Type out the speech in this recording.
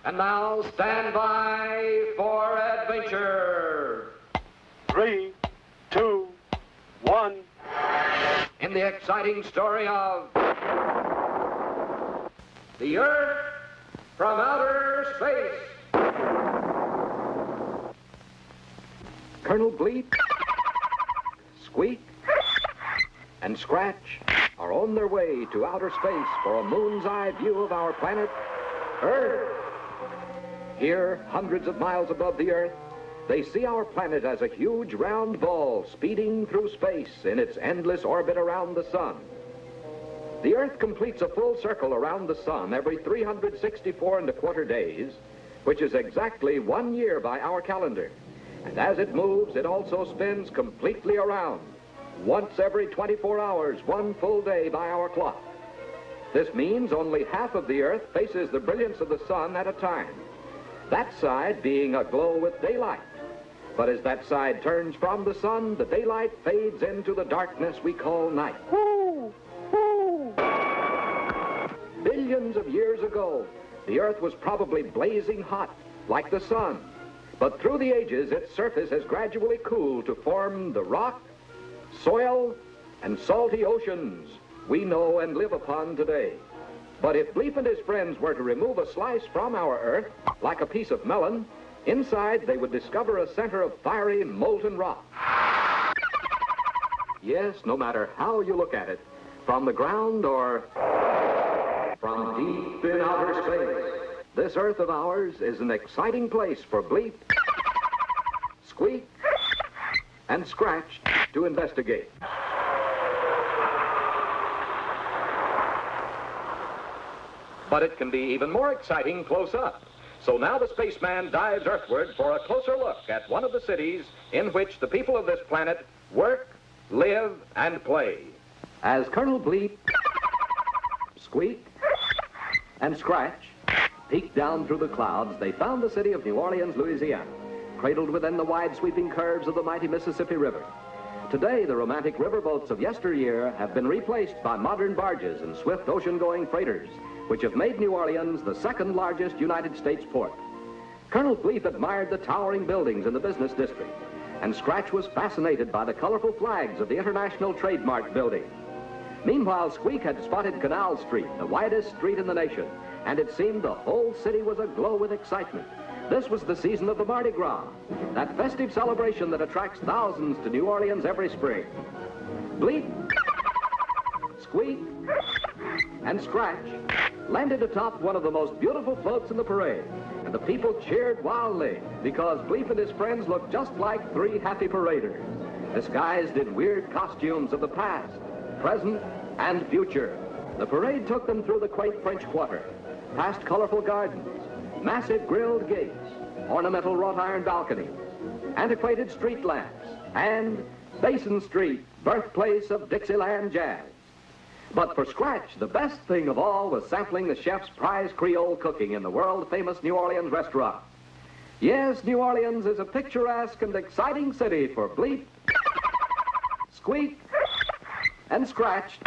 And now stand by for adventure. 3, 2, 1. In the exciting story of the Earth from outer space. Colonel Bleep, Squeek, and Scratch are on their way to outer space for a moon's eye view of our planet, Earth. Here, hundreds of miles above the Earth, they see our planet as a huge round ball speeding through space in its endless orbit around the sun. The Earth completes a full circle around the sun every 364 1/4 days, which is exactly 1 year by our calendar. And as it moves, it also spins completely around, once every 24 hours, 1 full day by our clock. This means only half of the Earth faces the brilliance of the sun at a time, that side being aglow with daylight. But as that side turns from the sun, the daylight fades into the darkness we call night. Billions of years ago, the Earth was probably blazing hot, like the sun. But through the ages, its surface has gradually cooled to form the rock, soil, and salty oceans we know and live upon today. But if Bleep and his friends were to remove a slice from our Earth, like a piece of melon, inside they would discover a center of fiery, molten rock. Yes, no matter how you look at it, from the ground or from deep in outer space, this Earth of ours is an exciting place for Bleep, Squeak, and Scratch to investigate. But it can be even more exciting close up. So now the spaceman dives earthward for a closer look at one of the cities in which the people of this planet work, live, and play. As Colonel Bleep, Squeak, and Scratch peeked down through the clouds, they found the city of New Orleans, Louisiana, cradled within the wide sweeping curves of the mighty Mississippi River. Today, the romantic riverboats of yesteryear have been replaced by modern barges and swift ocean-going freighters, which have made New Orleans the second largest United States port. Colonel Bleep admired the towering buildings in the business district, and Scratch was fascinated by the colorful flags of the International Trademark Building. Meanwhile, Squeak had spotted Canal Street, the widest street in the nation, and it seemed the whole city was aglow with excitement. This was the season of the Mardi Gras, that festive celebration that attracts thousands to New Orleans every spring. Bleep, Squeak, and Scratch landed atop one of the most beautiful floats in the parade, and the people cheered wildly because Bleep and his friends looked just like 3 happy paraders, disguised in weird costumes of the past, present, and future. The parade took them through the quaint French Quarter, past colorful gardens, massive grilled gates, ornamental wrought iron balconies, antiquated street lamps, and Basin Street, birthplace of Dixieland jazz. But for Scratch, the best thing of all was sampling the chef's prize Creole cooking in the world-famous New Orleans restaurant. Yes, New Orleans is a picturesque and exciting city for Bleep, Squeak, and Scratch